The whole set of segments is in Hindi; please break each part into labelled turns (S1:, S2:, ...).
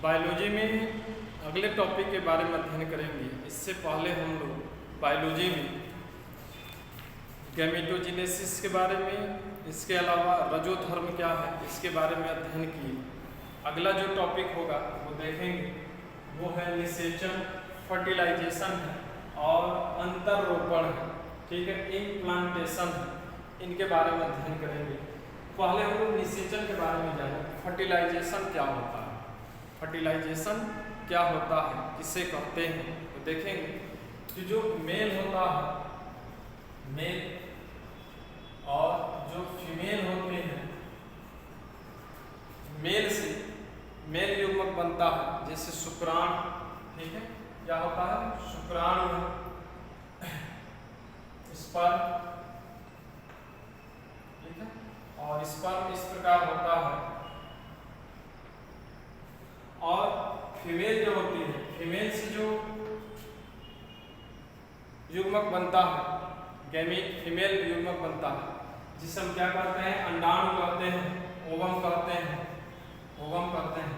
S1: बायोलॉजी में अगले टॉपिक के बारे में अध्ययन करेंगे। इससे पहले हम लोग बायोलॉजी में गैमेटोजेनेसिस के बारे में, इसके अलावा रजोधर्म क्या है इसके बारे में अध्ययन किए। अगला जो टॉपिक होगा वो देखेंगे, वो है निषेचन, फर्टिलाइजेशन है और अंतररोपण है। ठीक है, इम्प्लांटेशन है, इनके बारे में अध्ययन करेंगे। पहले हम लोग निषेचन के बारे में जानेंगे। फर्टिलाइजेशन क्या होता है, फर्टिलाइजेशन क्या होता है, किसे कहते हैं, तो देखेंगे कि जो मेल होता है, मेल और जो फीमेल होते हैं, मेल से मेल युग्मक बनता है, जैसे शुक्राणु। ठीक है, क्या होता है, शुक्राणु, स्पर्म। ठीक है, और स्पर्म इस प्रकार होता है। और फीमेल जो होती है, फीमेल से जो युग्मक बनता है, गैमीट फीमेल युग्मक बनता है, जिसे हम क्या कहते हैं, अंडाणु कहते हैं, ओवम कहते हैं, ओवम कहते हैं।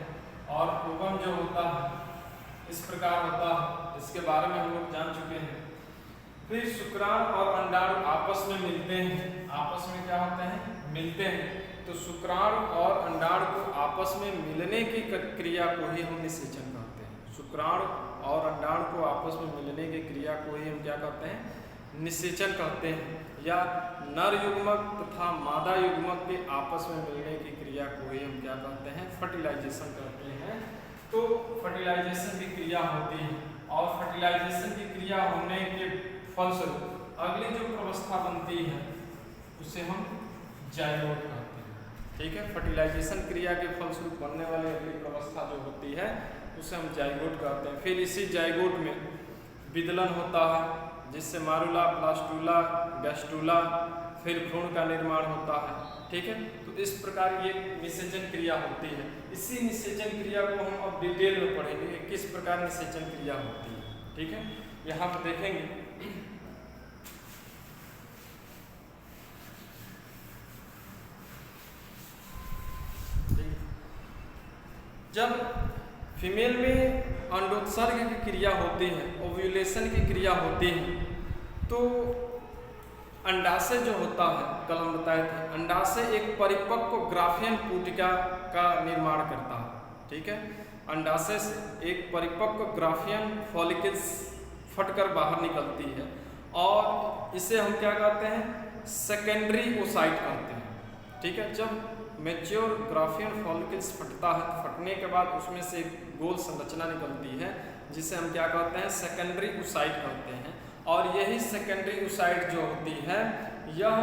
S1: और ओवम जो होता है इस प्रकार होता है, इसके बारे में हम लोग जान चुके हैं। फिर शुक्राणु और अंडाणु आपस में मिलते हैं, आपस में क्या होते हैं, मिलते हैं। तो शुक्राणु और अंडाणु को आपस में मिलने की क्रिया को ही हम निषेचन कहते हैं। शुक्राणु और अंडाणु को आपस में मिलने की क्रिया को ही हम क्या कहते हैं, निषेचन कहते हैं। या नर युग्मक तथा मादा युग्मक के आपस में मिलने की क्रिया को ही हम क्या कहते हैं, फर्टिलाइजेशन कहते हैं। तो फर्टिलाइजेशन की क्रिया होती है, और फर्टिलाइजेशन की क्रिया होने के फलस्वरूप अगली जो प्रवस्था बनती है उसे हम जाइगोट कहते हैं। ठीक है, फर्टिलाइजेशन क्रिया के फलस्वरूप बनने वाली अगली प्रवस्था जो होती है उसे हम जाइगोट कहते हैं। फिर इसी जाइगोट में विदलन होता है, जिससे मारुला, ब्लास्टुला, गैस्टुला, फिर भ्रूण का निर्माण होता है। ठीक है, तो इस प्रकार ये निषेचन क्रिया होती है। इसी निषेचन क्रिया को हम अब डिटेल में पढ़ेंगे, किस प्रकार निषेचन क्रिया होती है। ठीक है, यहाँ पर देखेंगे जब फीमेल में अंडोत्सर्ग की क्रिया होती है, ओव्यूलेशन की क्रिया होती है, तो अंडाशय जो होता है, कल हम बताए थे, अंडाशय एक परिपक्व ग्राफियन पुटिका का निर्माण करता है। ठीक है, अंडाशय से एक परिपक्व ग्राफियन फॉलिकल्स फटकर बाहर निकलती है, और इसे हम क्या कहते हैं, सेकेंडरी ओसाइट कहते हैं। ठीक है, जब मैच्योर ग्राफियन फॉलिकल्स फटता है, फटने के बाद उसमें से एक गोल संरचना निकलती है, जिसे हम क्या कहते हैं, सेकेंडरी ओसाइट कहते हैं। और यही सेकेंडरी ओसाइट जो होती है यह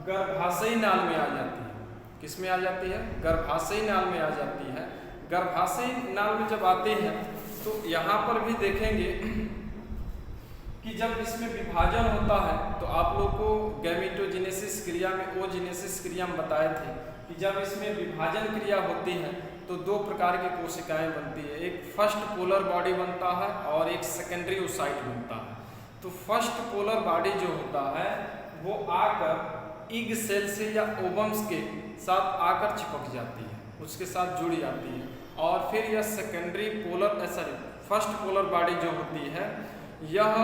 S1: गर्भाशयी नाल में आ जाती है। किस में आ जाती है, गर्भाशयी नाल में आ जाती है। गर्भाशयी नाल में जब आती है तो यहाँ पर भी देखेंगे कि जब इसमें विभाजन होता है, तो आप लोग को गैमेटोजेनेसिस क्रिया में ओजेनेसिस क्रिया में बताए थे कि जब इसमें विभाजन क्रिया होती है तो दो प्रकार की कोशिकाएं बनती है, एक फर्स्ट पोलर बॉडी बनता है और एक सेकेंडरी ओसाइट बनता है। तो फर्स्ट पोलर बॉडी जो होता है वो आकर इग सेल से या ओवम्स के साथ आकर चिपक जाती है, उसके साथ जुड़ जाती है। और फिर यह secondary polar first polar body जो होती है यह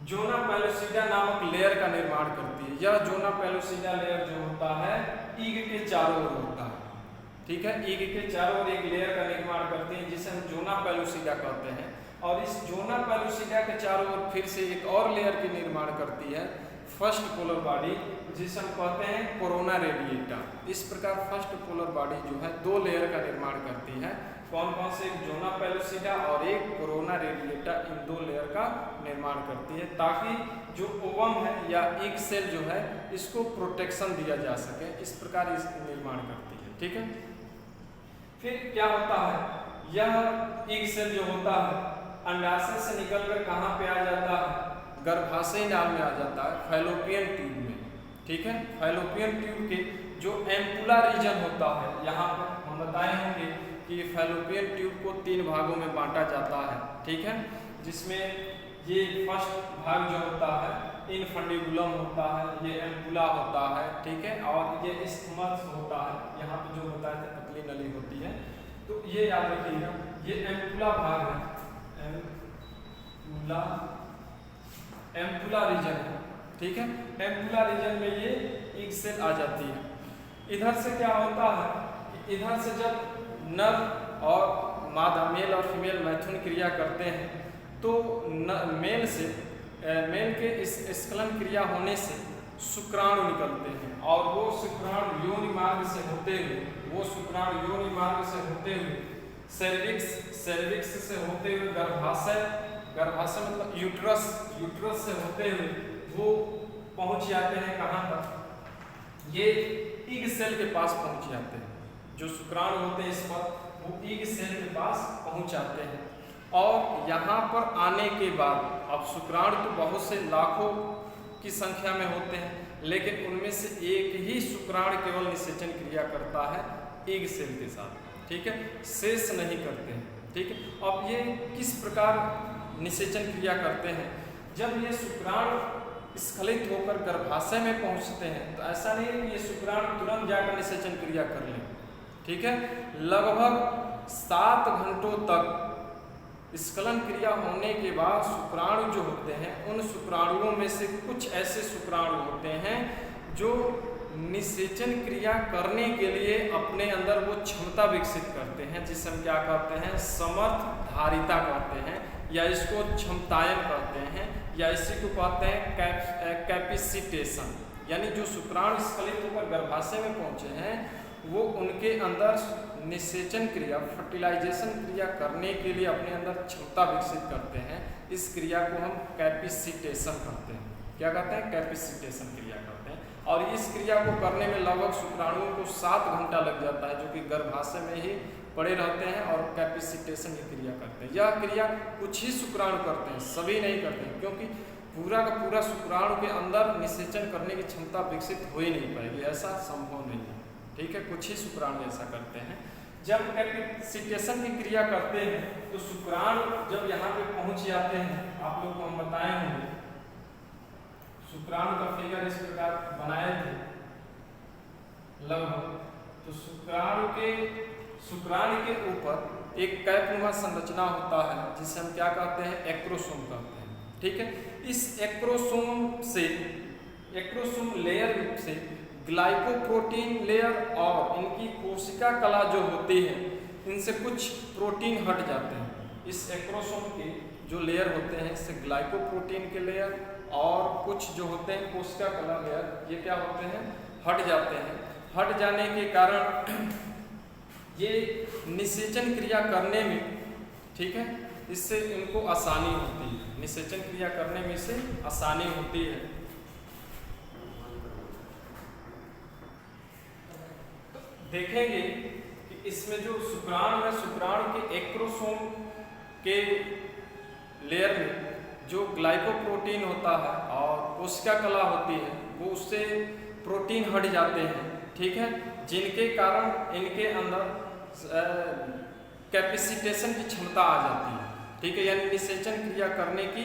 S1: जोना पेलोसिडा नामक लेयर का निर्माण करती है। यह जोना पेलोसिडा लेयर जो होता है ईग के चारों ओर होता है। ठीक है, ईग के चारों ओर एक लेयर का निर्माण करती है, जिसे हम जोना पेलोसिडा कहते हैं। और इस जोना पेलोसिडा के चारों ओर फिर से एक और लेयर की निर्माण करती है फर्स्ट पोलर बॉडी, जिसे हम कहते हैं कोरोना रेडिएटा। इस प्रकार फर्स्ट पोलर बॉडी जो है दो लेयर का निर्माण करती है। कौन कौन से, एक जोना पेलोसिडा और एक कोरोना रेडिएटा, इन दो लेयर का निर्माण करती है, ताकि जो ओवम है या एग सेल जो है इसको प्रोटेक्शन दिया जा सके। इस प्रकार इस निर्माण करती है। ठीक है, फिर क्या होता है, यह एग सेल जो होता है अंडाशय से निकलकर कहाँ पे आ जाता है, गर्भाशय नाल में आ जाता है, फैलोपियन ट्यूब में। ठीक है, फैलोपियन ट्यूब के जो एम्पुला रीजन होता है, यहाँ पर हम बताए होंगे कि फैलोपियन ट्यूब को 3 भागों में बांटा जाता है। ठीक है, जिसमें ये फर्स्ट भाग जो होता है इनफंडिबुलम होता है, ये एम्पुला होता है। ठीक है, और ये इस्थमस होता है, यहाँ पे जो बताया था पतली नली होती है। तो ये याद रखिएगा, ये एम्पुला भाग है, एम्पुला रीजन है, ठीक है। एम्पुला रीजन में ये ईग सेल आ जाती है। इधर से क्या होता है, इधर से जब नर और मादा, मेल और फीमेल मैथुन क्रिया करते हैं तो मेल के इस स्खलन क्रिया होने से शुक्राणु निकलते हैं और वो शुक्राणु योनि मार्ग से होते हुए सेर्विक्स से होते हुए गर्भाशय मतलब यूट्रस से होते हुए वो पहुंच जाते हैं कहाँ तक, ये ईग सेल के पास पहुंच जाते हैं। जो शुक्राणु होते हैं इस पर वो ईग सेल के पास पहुंच जाते हैं और यहाँ पर आने के बाद, अब शुक्राणु तो बहुत से लाखों की संख्या में होते हैं, लेकिन उनमें से एक ही शुक्राणु केवल निषेचन क्रिया करता है ईग सेल के साथ, ठीक है, शेष नहीं करते हैं, ठीक है। अब ये किस प्रकार निषेचन क्रिया करते हैं, जब ये शुक्राणु स्खलित होकर गर्भाशय में पहुंचते हैं तो ऐसा नहीं है कि ये शुक्राणु तुरंत जाकर निषेचन क्रिया कर लें, ठीक है। लगभग 7 घंटों तक स्खलन क्रिया होने के बाद शुक्राणु जो होते हैं, उन शुक्राणुओं में से कुछ ऐसे शुक्राणु होते हैं जो निषेचन क्रिया करने के लिए अपने अंदर वो क्षमता विकसित करते हैं, जिसे हम क्या कहते हैं, समर्थ धारिता कहते हैं, या इसको क्षमतायन कहते हैं, या इसी को कहते हैं कैपेसिटेशन। यानी जो शुक्राणु स्खलित होकर गर्भाशय में पहुंचे हैं वो उनके अंदर निषेचन क्रिया, फर्टिलाइजेशन क्रिया करने के लिए अपने अंदर क्षमता विकसित करते हैं। इस क्रिया को हम कैपेसिटेशन कहते हैं। क्या कहते हैं? कैपेसिटेशन क्रिया कहते हैं। और इस क्रिया को करने में लगभग शुक्राणुओं को 7 घंटा लग जाता है, जो कि गर्भाशय में ही पड़े रहते हैं और कैपेसिटेशन की क्रिया करते हैं। यह क्रिया कुछ ही शुक्राणु करते हैं, सभी नहीं करते हैं, क्योंकि पूरा का पूरा शुक्राणु के अंदर निषेचन करने की क्षमता विकसित हो ही नहीं पाएगी, ऐसा संभव नहीं है, ठीक है। कुछ ही शुक्राणु ऐसा करते हैं। जब कैपेसिटेशन की क्रिया करते हैं तो शुक्राणु जब यहाँ पे पहुँच जाते हैं, आप लोग को हम बताए होंगे, शुक्राणु का फिगर इस प्रकार बनाए थे लगभग, तो शुक्राणु के ऊपर एक कैपनुमा संरचना होता है जिसे हम क्या कहते हैं, एक्रोसोम कहते हैं, ठीक है। इस एक्रोसोम लेयर से ग्लाइकोप्रोटीन लेयर और इनकी कोशिका कला जो होती है, इनसे कुछ प्रोटीन हट जाते हैं। इस एक्रोसोम के जो लेयर होते हैं, इससे ग्लाइकोप्रोटीन के लेयर और कुछ जो होते हैं कोशिका कला लेयर, ये क्या होते हैं, हट जाते हैं। हट जाने के कारण ये निषेचन क्रिया करने में, ठीक है, इससे इनको आसानी होती है, निषेचन क्रिया करने में इससे आसानी होती है। देखेंगे कि इसमें जो शुक्राणु है, शुक्राणु के एक्रोसोम के लेयर में जो ग्लाइकोप्रोटीन होता है और कोशिका कला होती है, वो उससे प्रोटीन हट जाते हैं, ठीक है, जिनके कारण इनके अंदर कैपेसिटेशन की क्षमता आ जाती है, ठीक है, यानी निषेचन क्रिया करने की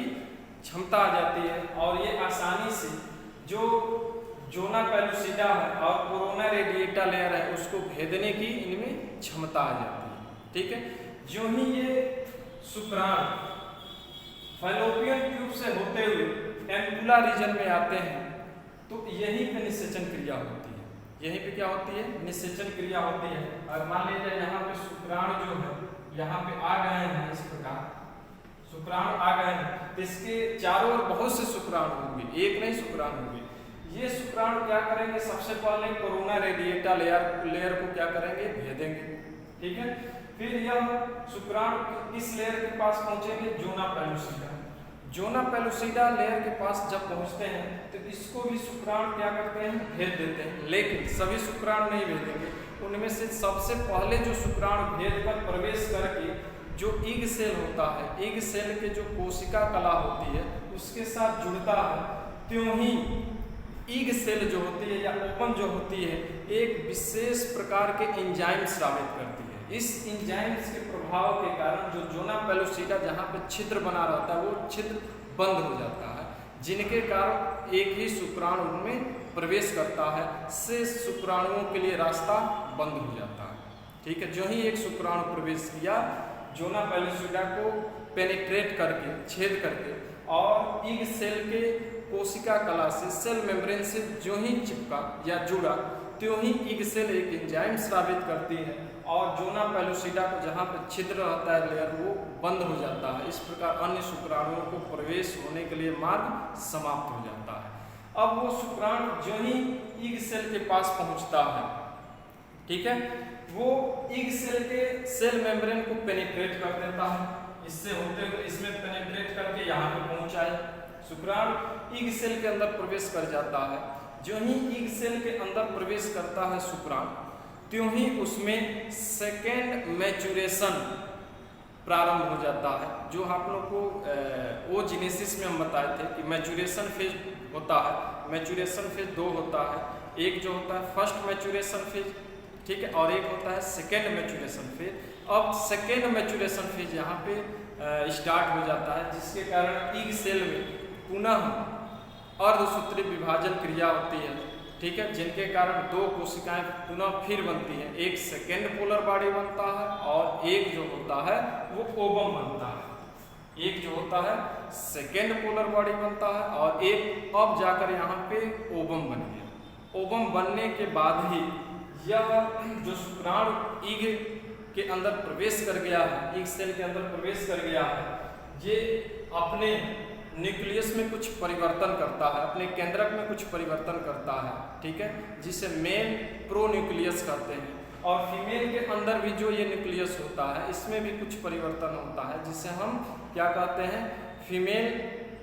S1: क्षमता आ जाती है। और ये आसानी से जो जोना पेलुसिडा है और कोरोना रेडिएटा लेयर है उसको भेदने की इनमें क्षमता आ जाती है, ठीक है। जो ही ये शुक्राणु फैलोपियन ट्यूब से होते हुए एम्पुला रीजन में आते हैं तो यहीं पे निषेचन क्रिया होती है। यहीं पे क्या होती है, निषेचन क्रिया होती है। और मान लीजिए यहाँ पे शुक्राणु जो है यहाँ पे आ गए हैं, इस प्रकार शुक्राणु आ गए हैं, तो इसके चारों ओर बहुत से शुक्राणु होंगे, एक नहीं शुक्राणु होंगे। ये शुक्राणु क्या करेंगे, सबसे पहले कोरोना रेडिएटा लेयर को क्या करेंगे, भेदेंगे, ठीक है। फिर यह शुक्राणु इस लेयर के पास पहुंचेंगे, जोना पेलुसिडा लेयर के पास जब पहुंचते हैं तो इसको भी शुक्राणु क्या करते हैं, भेद देते हैं। लेकिन सभी शुक्राणु नहीं भेदेंगे, उनमें से सबसे पहले जो शुक्राणु भेद कर प्रवेश करके जो ईग सेल होता है, ईग सेल के जो कोशिका कला होती है उसके साथ जुड़ता है, त्यों ही ईग सेल जो होती है या ओपन जो होती है एक विशेष प्रकार के एंजाइम स्रावित करती है। इस एंजाइम्स के प्रभाव के कारण जो जोना पेलुसिडा जहाँ पे छिद्र बना रहता है वो छिद्र बंद हो जाता है, जिनके कारण एक ही शुक्राणु में प्रवेश करता है, शेष शुक्राणुओं के लिए रास्ता बंद हो जाता है, ठीक है, जो ही एक शुक्राणु प्रवेश किया जोना पेलुसिडा को पेनिट्रेट करके, छेद करके, और ईग सेल के कोशिका कला से, सेल मेम्ब्रेन से जो ही चिपका या जुड़ा, त्यों ही ईग सेल एक एंजाइम स्रावित करती है और जोना पेलुसिडा को जहाँ पर छिद्र रहता है लेयर, वो बंद हो जाता है। इस प्रकार अन्य शुक्राणुओं को प्रवेश होने के लिए मार्ग समाप्त हो जाता है। अब वो शुक्राणु जो ही ईग सेल के पास पहुँचता है, ठीक है, वो ईग सेल के सेल मेम्ब्रेन को पेनिट्रेट कर देता है, इससे होते हुए इसमें पेनिट्रेट करके यहाँ पे पहुँच आए। शुक्राणु ईग सेल के अंदर प्रवेश कर जाता है। जो ही ईग सेल के अंदर प्रवेश करता है शुक्राणु, त्यों ही उसमें सेकेंड मैचुरेशन प्रारंभ हो जाता है। जो आप लोग को ओजेनेसिस में हम बताए थे कि मैचुरेशन फेज होता है, मैचुरेशन फेज 2 होता है। एक जो होता है फर्स्ट मैचुरेशन फेज, ठीक है, और एक होता है सेकेंड मैचुरेशन फेज। अब सेकेंड मैचुरेशन फेज यहाँ पे स्टार्ट हो जाता है, जिसके कारण ईग सेल में पुनः अर्धसूत्री विभाजन क्रिया होती है, ठीक है, जिनके कारण 2 कोशिकाएं पुनः फिर बनती हैं। एक सेकेंड पोलर बॉडी बनता है और एक जो होता है वो ओवम बनता है। एक जो होता है सेकेंड पोलर बॉडी बनता है और एक अब जाकर यहाँ पे ओवम बन गया। ओवम बनने के बाद ही यह जो शुक्राणु ईग के अंदर प्रवेश कर गया है, ईग सेल के अंदर प्रवेश कर गया है, ये अपने न्यूक्लियस में कुछ परिवर्तन करता है, अपने केंद्रक में कुछ परिवर्तन करता है, ठीक है, जिसे मेल प्रो न्यूक्लियस कहते हैं। और फीमेल के अंदर भी जो ये न्यूक्लियस होता है, इसमें भी कुछ परिवर्तन होता है, जिसे हम क्या कहते हैं, फीमेल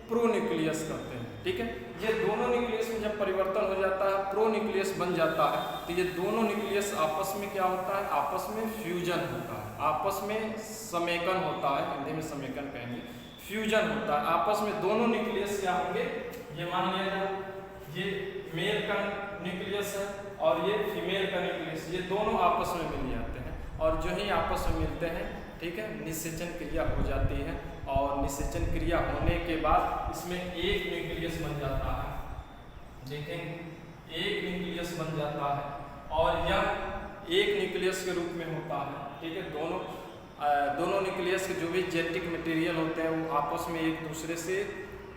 S1: प्रो न्यूक्लियस कहते हैं, ठीक है। ये दोनों न्यूक्लियस में जब परिवर्तन हो जाता है, प्रो न्यूक्लियस बन जाता है, तो ये दोनों न्यूक्लियस आपस में क्या होता है, आपस में फ्यूजन होता है, आपस में समेकन होता है, हिंदी में समेकन कहेंगे, फ्यूजन होता है। आपस में दोनों न्यूक्लियस क्या होंगे, ये मान लिया जाए ये मेल का न्यूक्लियस है और ये फीमेल का न्यूक्लियस, ये दोनों आपस में मिल जाते हैं। और जो ही आपस में मिलते हैं, ठीक है, निषेचन क्रिया हो जाती है और निषेचन क्रिया होने के बाद इसमें एक न्यूक्लियस बन जाता है, देखें एक न्यूक्लियस बन जाता है और यह एक न्यूक्लियस के रूप में होता है, ठीक है। दोनों न्यूक्लियस के जो भी जेनेटिक मटेरियल होते हैं वो आपस में एक दूसरे से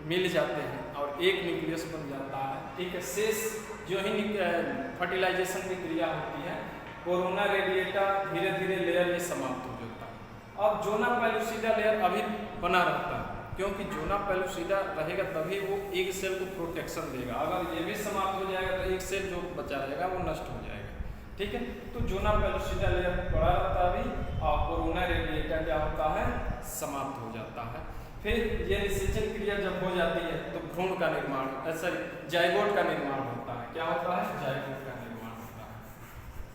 S1: मिल जाते हैं और एक न्यूक्लियस बन जाता है, ठीक है। शेष जो ही फर्टिलाइजेशन की क्रिया होती है, कोरोना रेडिएटा धीरे धीरे लेयर ये समाप्त हो जाता है। अब जोना पेलुसिडा लेयर अभी बना रहता है, क्योंकि जोना पेलुसिडा रहेगा तभी वो एक सेल को प्रोटेक्शन देगा। अगर ये भी समाप्त हो जाएगा तो एक सेल जो बचा रहेगा वो नष्ट हो जाएगा, ठीक है। तो जोना पेलुसिडा लेयर बड़ा रहता है अभी और कोरोना रेडिएटा क्या होता है, समाप्त हो जाता है। फिर ये निषेचन क्रिया जब हो जाती है तो भ्रूण का निर्माण, सॉरी जाइगोट का निर्माण होता है। क्या होता है, जाइगोट का निर्माण होता है।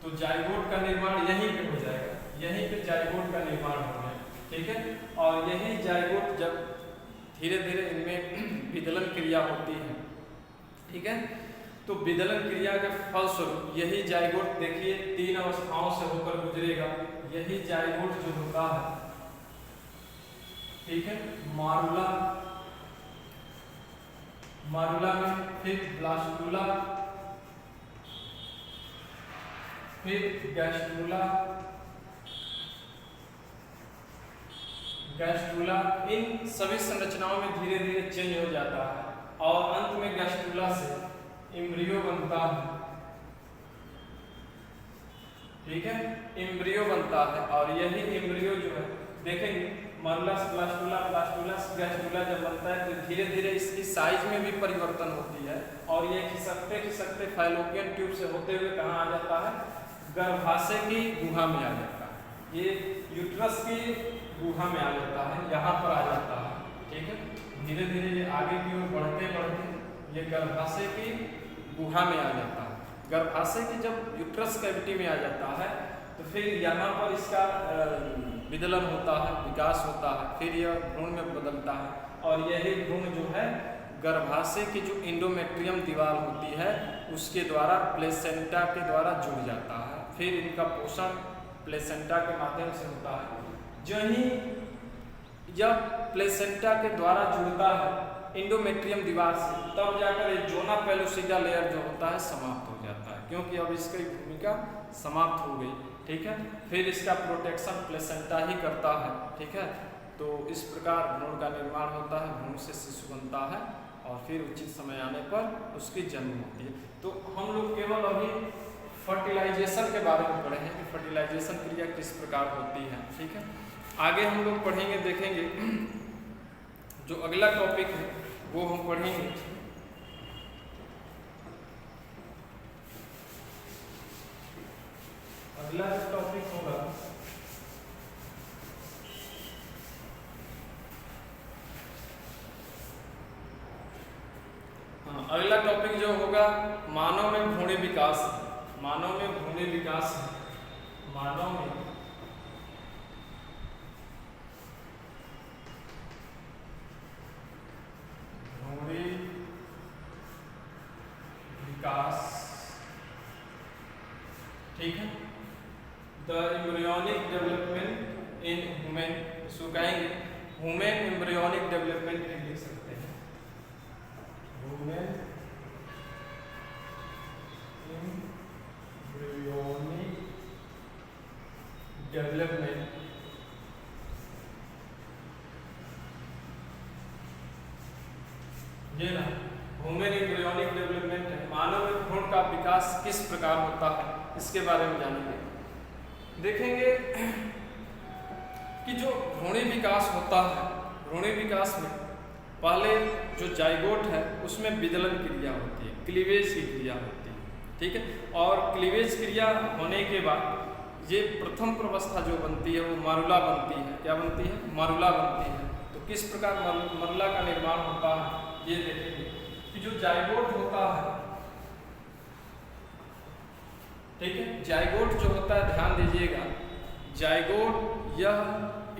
S1: तो जाइगोट का निर्माण यहीं पे हो जाएगा, यहीं पे जाइगोट का निर्माण हो गया, ठीक है। और यही जाइगोट जब धीरे धीरे इनमें विदलन क्रिया होती है, ठीक है, तो विदलन क्रिया के फलस्वरूप यही जाइगोट देखिए 3 अवस्थाओं से होकर गुजरेगा। यही जाइगोट जो होता है, ठीक है, मारुला, मारुला में फिर ब्लास्टुला, फिर गैस्ट्रुला, गैस्ट्रुला, इन सभी संरचनाओं में धीरे धीरे चेंज हो जाता है और अंत में गैस्ट्रुला से एम्ब्रियो बनता है, ठीक है, एम्ब्रियो बनता है। और यही एम्ब्रियो जो है देखेंगे मारुला से ब्लास्टुला, ब्लास्टुला से गैस्ट्रुला जब बनता है तो धीरे धीरे इसकी साइज में भी परिवर्तन होती है और ये खिसकते खिसकते फाइलोपियन ट्यूब से होते हुए कहाँ आ जाता है, गर्भाशय की गुहा में आ जाता है। ये यूट्रस की गुहा में आ जाता है, यहाँ पर आ जाता है, ठीक है। धीरे धीरे ये आगे की ओर बढ़ते बढ़ते ये गर्भाशय की गुहा में आ जाता है। गर्भाशय की जब यूट्रस कैविटी में आ जाता है तो फिर यहाँ पर इसका विदलन होता है, विकास होता है, फिर यह भ्रूण में बदलता है और यही भ्रूण जो है गर्भाशय की जो एंडोमेट्रियम दीवार होती है उसके द्वारा प्लेसेंटा के द्वारा जुड़ जाता है। फिर इनका पोषण प्लेसेंटा के माध्यम से होता है। जो ही जब प्लेसेंटा के द्वारा जुड़ता है एंडोमेट्रियम दीवार से, तब जाकर ये जोना पेलुसिडा लेयर जो होता है समाप्त हो जाता है, क्योंकि अब इसकी भूमिका समाप्त हो गई। ठीक है। फिर इसका प्रोटेक्शन प्लेसेंटा ही करता है, ठीक है। तो इस प्रकार भ्रूण का निर्माण होता है, भ्रूण से शिशु बनता है और फिर उचित समय आने पर उसकी जन्म होती है। तो हम लोग केवल अभी फर्टिलाइजेशन के बारे में पढ़े हैं कि फर्टिलाइजेशन क्रिया किस प्रकार होती है, ठीक है। आगे हम लोग पढ़ेंगे, देखेंगे जो अगला टॉपिक है वो हम पढ़ेंगे अगला जो टॉपिक होगा अगला टॉपिक जो होगा मानव में भ्रूण विकास। मानव में भ्रूण विकास, मानव में भ्रूण विकास, ठीक है। The embryonic development in human, इसको कहेंगे ह्यूमन एम्ब्रियोनिक डेवलपमेंट लिख सकते हैं, ह्यूमन एम्ब्रियोनिक डेवलपमेंट ये ना ह्यूमन एम्ब्रियोनिक डेवलपमेंट है। मानव में भ्रूण का विकास किस प्रकार होता है इसके बारे में जानेंगे। देखेंगे कि जो भ्रूणी विकास होता है, भ्रूणी विकास में पहले जो जाइगोट है उसमें विदलन क्रिया होती है, क्लीवेज की क्रिया होती है, ठीक है। और क्लीवेज क्रिया होने के बाद ये प्रथम प्रवस्था जो बनती है वो मरुला बनती है। क्या बनती है? मरुला बनती है। तो किस प्रकार मरुला का निर्माण होता है ये देखेंगे कि जो जाइगोट होता है, ठीक है, जाइगोट जो होता है, ध्यान दीजिएगा, जाइगोट यह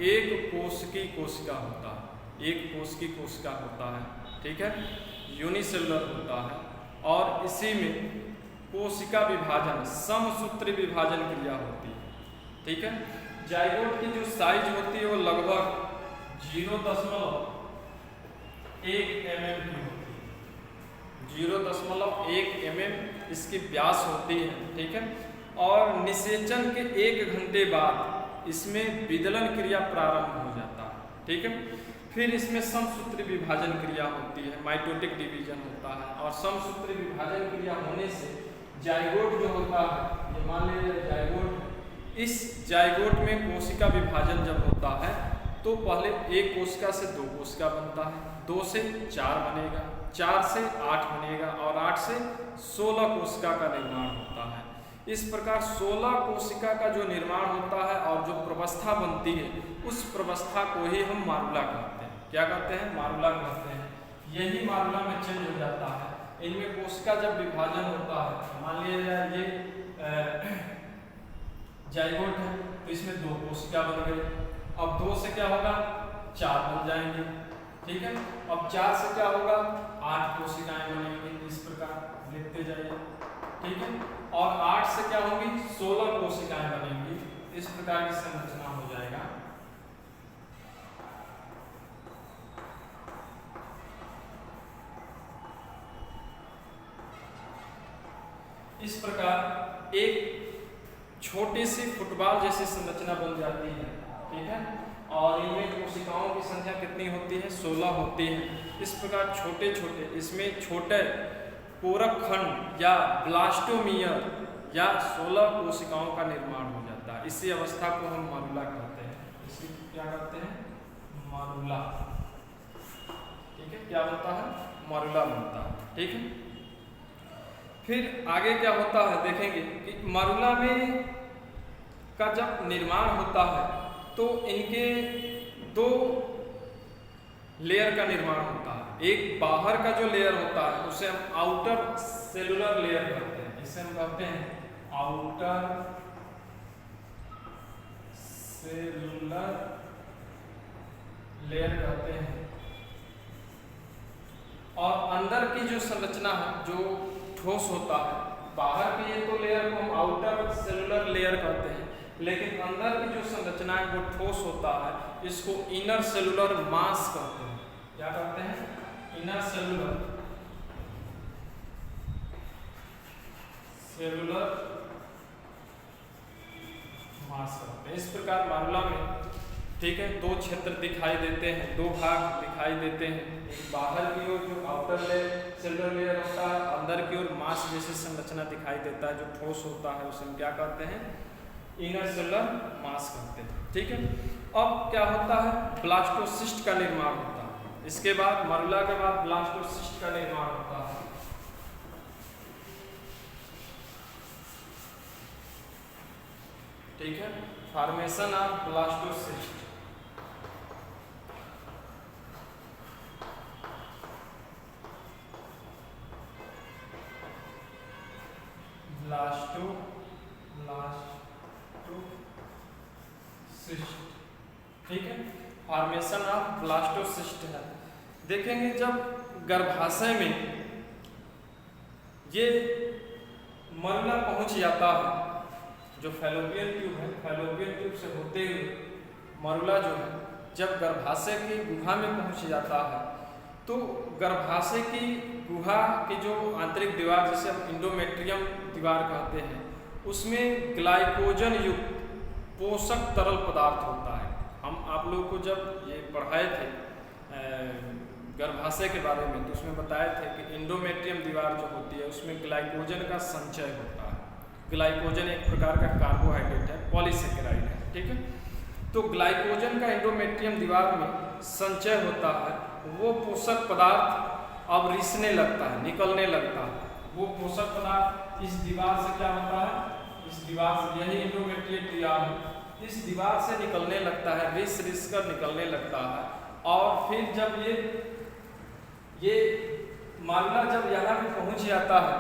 S1: एक कोशिकी कोशिका होता है, एक कोशिकी कोशिका होता है, ठीक है, यूनिसेलुलर होता है। और इसी में कोशिका विभाजन, समसूत्री विभाजन क्रिया होती है, ठीक है। जाइगोट की जो साइज होती है वो लगभग 0.1 mm की होती है, 0.1 mm इसकी व्यास होती है, ठीक है। और निषेचन के 1 घंटे बाद इसमें विदलन क्रिया प्रारंभ हो जाता है, ठीक है। फिर इसमें समसूत्री विभाजन क्रिया होती है, माइटोटिक डिवीजन होता है। और समसूत्री विभाजन क्रिया होने से जाइगोट जो होता है, ये मान लीजिए जाइगोट, इस जाइगोट में कोशिका विभाजन जब होता है तो पहले एक कोशिका से 2 कोशिका बनता है, 2 से 4 बनेगा, 4 से 8 बनेगा और 8 से 16 कोशिका का निर्माण होता है। इस प्रकार 16 कोशिका का जो निर्माण होता है और जो प्रवस्था बनती है उस प्रवस्था को ही हम मारुला कहते हैं। क्या कहते हैं? मारुला कहते हैं। यही मारुला में चेंज हो जाता है। इनमें कोशिका जब विभाजन होता है, मान लीजिए ये जाइगोट है तो इसमें 2 कोशिका बन गई। अब 2 से क्या होगा? 4 बन जाएंगे, ठीक है। अब 4 से क्या होगा? 8 कोशिकाएं बनेंगी। इस प्रकार लिखते जाइए, ठीक है। और 8 से क्या होंगी? 16 कोशिकाएं बनेंगी। इस प्रकार की संरचना हो जाएगा। इस प्रकार एक छोटी सी फुटबॉल जैसी संरचना बन जाती है, ठीक है। और इनमें कोशिकाओं की संख्या कितनी होती है? 16 होती है। इस प्रकार छोटे छोटे इसमें छोटे पूरक खंड या ब्लास्टोमियर या 16 कोशिकाओं का निर्माण हो जाता है। इसी अवस्था को हम मारुला कहते हैं। इसी क्या कहते हैं? मारुला, ठीक है। क्या बनता है? मारुला बनता है, ठीक है। फिर आगे क्या होता है देखेंगे कि मारुला में का जब निर्माण होता है तो इनके 2 लेयर का निर्माण होता है। एक बाहर का जो लेयर होता है उसे हम आउटर सेलुलर लेयर कहते हैं। इसे हम कहते हैं आउटर सेलुलर लेयर कहते हैं। और अंदर की जो संरचना है जो ठोस होता है, बाहर के ये तो लेयर को हम आउटर सेलुलर लेयर कहते हैं, लेकिन अंदर की जो संरचना है वो ठोस होता है, इसको इनर सेलुलर मास कहते हैं। क्या कहते हैं? इनर सेलुलर मास करते हैं। इस प्रकार मारुला में, ठीक है, दो क्षेत्र दिखाई देते हैं, दो भाग दिखाई देते हैं। एक बाहर की ओर जो आउटर सेलुलर लेयर होता है, अंदर की ओर मास जैसी संरचना दिखाई देता है जो ठोस होता है, उसे हम क्या कहते हैं, इनर सेलुलर मास कहते हैं। ठीक है, अब क्या होता है, ब्लास्टोसिस्ट का निर्माण होता है। इसके बाद मरुला के बाद ब्लास्टोसिस्ट का निर्माण होता है। ठीक है, फॉर्मेशन ऑफ ब्लास्टोसिस्ट। ब्लास्टोसिस्ट, ठीक है, फॉर्मेशन ऑफ ब्लास्टोसिस्ट है। देखेंगे जब गर्भाशय में ये मरुला पहुंच जाता है, जो फैलोपियन ट्यूब है, फैलोपियन ट्यूब से होते हुए मरुला जो है जब गर्भाशय की गुहा में पहुंच जाता है, तो गर्भाशय की गुहा की जो आंतरिक दीवार, जिसे हम इंडोमेट्रियम दीवार कहते हैं, उसमें ग्लाइकोजन युक्त पोषक तरल पदार्थ होता है। हम आप लोगों को जब ये पढ़ाए थे गर्भाशय के बारे में, तो उसमें बताए थे कि इंडोमेट्रियम दीवार जो होती है उसमें ग्लाइकोजन का संचय होता है। ग्लाइकोजन एक प्रकार का कार्बोहाइड्रेट है, पॉलीसेकेराइड है। ठीक है, तो ग्लाइकोजन का इंडोमेट्रियम दीवार में संचय होता है। वो पोषक पदार्थ अब रिसने लगता है, निकलने लगता है। वो पोषक पदार्थ इस दीवार से क्या होता है, इस दीवार से, यही इंडोमेट्रियम दीवार है, इस दीवार से निकलने लगता है, रिस कर निकलने लगता है। और फिर जब ये मरुला जब यहाँ पे पहुँच जाता है,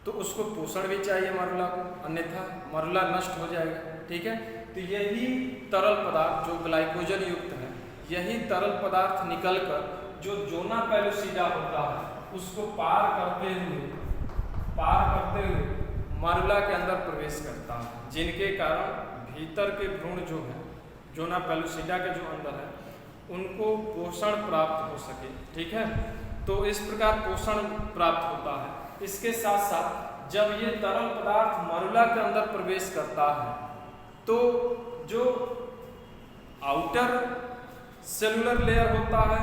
S1: तो उसको पोषण भी चाहिए मरुला को, अन्यथा मरुला नष्ट हो जाएगा। ठीक है, तो यही तरल पदार्थ जो ग्लाइकोजन युक्त है, यही तरल पदार्थ निकलकर जो जोना पेलुसिडा होता है उसको पार करते हुए मरुला के अंदर प्रवेश करता है, जिनके कारण भीतर के भ्रूण जो है, जोना पेलुसिडा के जो अंदर है, उनको पोषण प्राप्त हो सके। ठीक है, तो इस प्रकार पोषण प्राप्त होता है। इसके साथ साथ जब ये तरल पदार्थ मरुला के अंदर प्रवेश करता है, तो जो आउटर सेलुलर लेयर होता है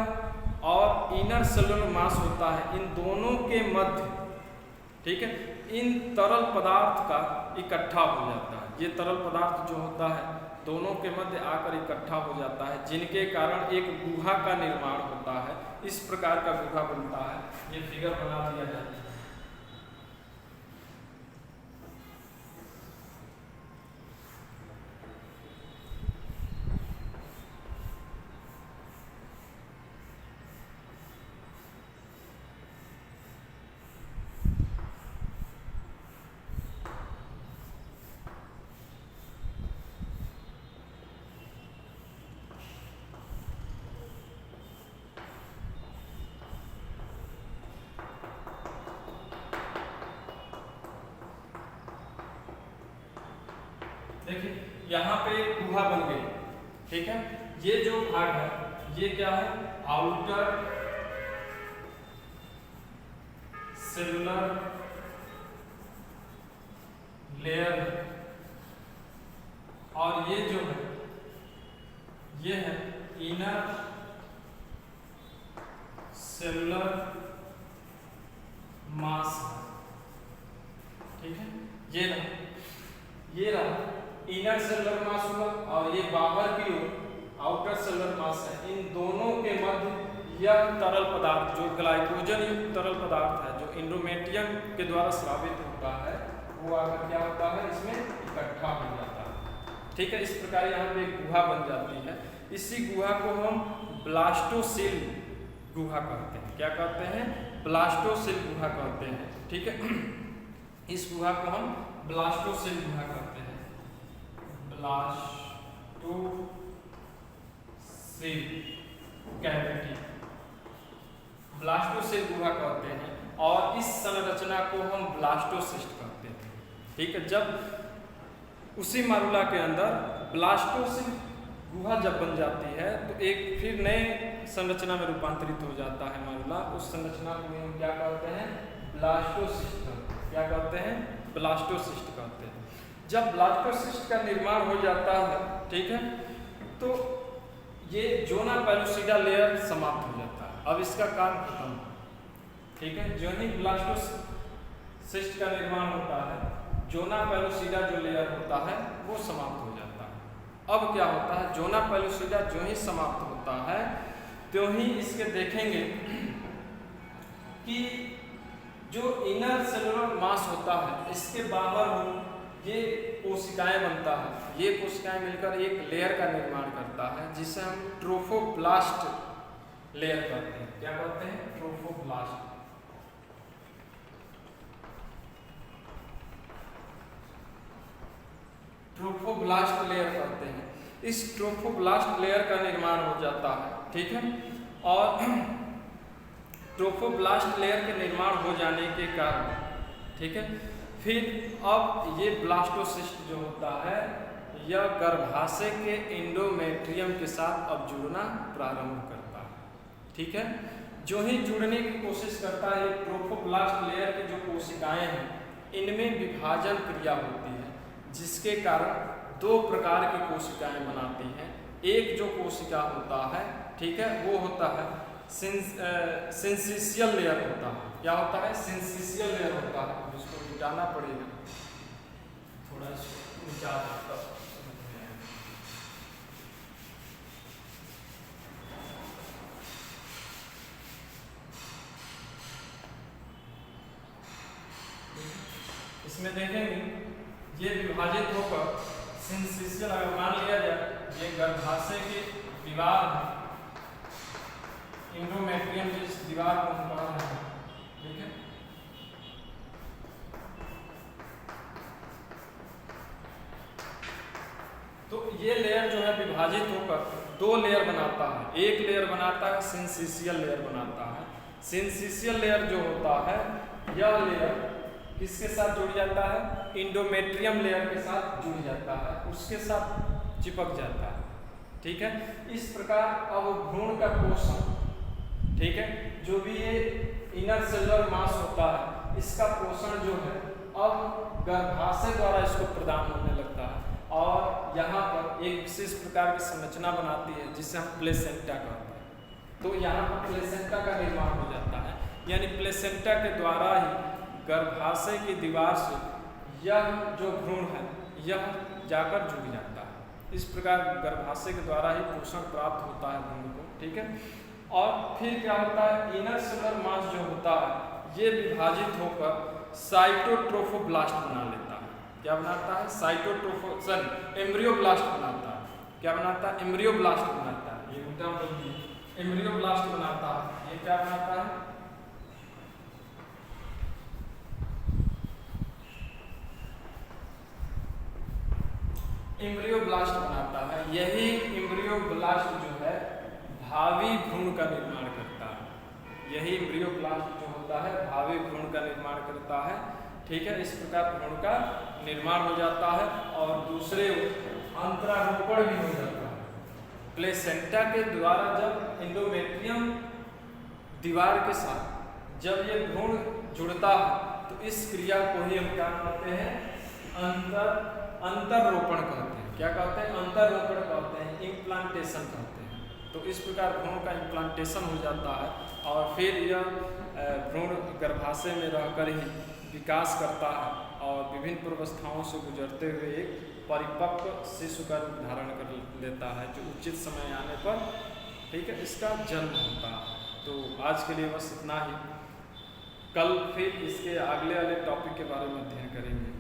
S1: और इनर सेलुलर मास होता है, इन दोनों के मध्य, ठीक है, इन तरल पदार्थ का इकट्ठा हो जाता है। ये तरल पदार्थ जो होता है दोनों के मध्य आकर इकट्ठा हो जाता है, जिनके कारण एक गुहा का निर्माण होता है। इस प्रकार का गुहा बनता है। ये फिगर बना दिया जाता है। देखिए यहाँ पे गुहा बन गई। ठीक है, ये जो भाग है ये क्या है, आउटर सेलुलर लेयर, और ये जो है ये है इनर सेलुलर मास। ठीक है, ये रहा इनर सेलुलर मास हुआ, और ये बाहर की ओर आउटर सेलुलर मास है। इन दोनों के मध्य यह तरल पदार्थ जो ग्लाइकोजन युक्त तरल पदार्थ है, जो इंडोमेट्रियम के द्वारा स्रावित होता है, वो आकर क्या होता है, इसमें इकट्ठा हो जाता है। ठीक है, इस प्रकार यहाँ पे एक गुहा बन जाती है। इसी गुहा को हम ब्लास्टोसिल गुहा कहते हैं। क्या कहते हैं, ब्लास्टोसिल गुहा कहते हैं। ठीक है, इस गुहा को हम ब्लास्टोसिल गुहा कहते हैं। ब्लास्टोसिल कैविटी, ब्लास्टोसिल गुहा कहते हैं, और इस संरचना को हम ब्लास्टोसिस्ट कहते हैं। ठीक है, जब उसी मरुला के अंदर ब्लास्टोसिल गुहा जब बन जाती है, तो एक फिर नए संरचना में रूपांतरित हो जाता है मरुला। उस संरचना को हम क्या कहते हैं, ब्लास्टोसिस्ट। क्या कहते हैं, ब्लास्टोसिस्ट कहते हैं। जब ब्लास्टोसिस्ट का निर्माण हो जाता है, ठीक है, तो ये ज़ोना पेलुसिडा लेयर समाप्त हो जाता है। अब इसका काम खत्म, ठीक है। जो ही ब्लास्टोसिस्ट का निर्माण होता है, ज़ोना पेलुसिडा जो लेयर होता है वो समाप्त हो जाता है। अब क्या होता है, ज़ोना पेलुसिडा जो ही समाप्त होता है त्यों ही इसके देखेंगे कि जो इनर सेलुलर मास होता है इसके बाहर ये कोशिकाएं बनता है। ये कोशिकाएं मिलकर एक लेयर का निर्माण करता है जिसे हम ट्रोफोब्लास्ट लेयर कहते हैं। क्या कहते हैं? ट्रोफोब्लास्ट। ट्रोफोब्लास्ट लेयर कहते हैं। इस ट्रोफोब्लास्ट लेयर का निर्माण हो जाता है, ठीक है। और ट्रोफोब्लास्ट लेयर के निर्माण हो जाने के कारण, ठीक है, फिर अब ये ब्लास्टोसिस्ट जो होता है यह गर्भाशय के एंडोमेट्रियम के साथ अब जुड़ना प्रारंभ करता है, ठीक है। जो ही जुड़ने की कोशिश करता है, ट्रोफोब्लास्ट लेयर की जो कोशिकाएं हैं इनमें विभाजन क्रिया होती है, जिसके कारण दो प्रकार की कोशिकाएं बनाती हैं। एक जो कोशिका होता है, ठीक है, वो होता है सिंसिशियल लेयर होता है। क्या होता है? सिंसिशियल लेयर होता है। जिसको मिटाना पड़ेगा, थोड़ा नीचा आता है। इसमें देखेंगे ये विभाजित होकर सिंसिशियल, अगर मान लिया जाए ये गर्भाशय की दीवार है, एंडोमेट्रियम जिस दीवार को हम पढ़ रहे हैं, ठीक है, तो ये लेयर जो है विभाजित होकर दो लेयर बनाता है। एक लेयर बनाता है सिंसिशियल लेयर बनाता है। सिंसिशियल लेयर जो होता है यह लेयर किसके साथ जुड़ जाता है? एंडोमेट्रियम लेयर के साथ जुड़ जाता है, उसके साथ चिपक जाता है, ठीक है। इस प्रकार अब भ्रूण का पोषण, ठीक है, जो भी ये इनर सेलुलर मास होता है इसका पोषण जो है अब गर्भाशय द्वारा इसको प्रदान होने लगता है और यहाँ पर एक विशेष प्रकार की संरचना बनाती है जिसे हम प्लेसेंटा कहते हैं। तो यहाँ पर प्लेसेंटा का निर्माण हो जाता है, यानी प्लेसेंटा के द्वारा ही गर्भाशय की दीवार से यह जो भ्रूण है यह जाकर जुड़ जाता है। इस प्रकार गर्भाशय के द्वारा ही पोषण प्राप्त होता है भ्रूण को, ठीक है। और फिर क्या होता है, इनर सेलुलर मास जो होता है ये विभाजित होकर साइटोट्रोफोब्लास्ट बना लेता है। क्या बनाता है? एम्ब्रियोब्लास्ट बनाता है। क्या बनाता है? एम्ब्रियोब्लास्ट बनाता है। ये उल्टा बोल दिया, एम्ब्रियोब्लास्ट बनाता है। ये क्या बनाता है? एम्ब्रियोब्लास्ट बनाता है। यही एम्ब्रियोब्लास्ट जो है भावी भ्रूण का निर्माण करता है। यही एम्ब्रियोब्लास्ट जो होता है भावी भ्रूण का निर्माण करता है, ठीक है। इस प्रकार भ्रूण का निर्माण हो जाता है और दूसरे अंतरारोपण भी हो जाता है। प्लेसेंटा के द्वारा जब एंडोमेट्रियम दीवार के साथ जब ये भ्रूण जुड़ता है तो इस क्रिया को ही हम क्या कहते हैं? अंतररोपण कहते हैं। क्या कहते हैं? अंतररोपण कहते हैं, इम्प्लांटेशन कहते हैं। तो इस प्रकार भ्रूण का इम्प्लांटेशन हो जाता है और फिर यह भ्रूण गर्भाशय में रहकर ही विकास करता है और विभिन्न पूर्वावस्थाओं से गुजरते हुए एक परिपक्व शिशु का रूप धारण कर लेता है, जो उचित समय आने पर, ठीक है, इसका जन्म होता है। तो आज के लिए बस इतना ही। कल फिर इसके अगले वाले टॉपिक के बारे में अध्ययन करेंगे।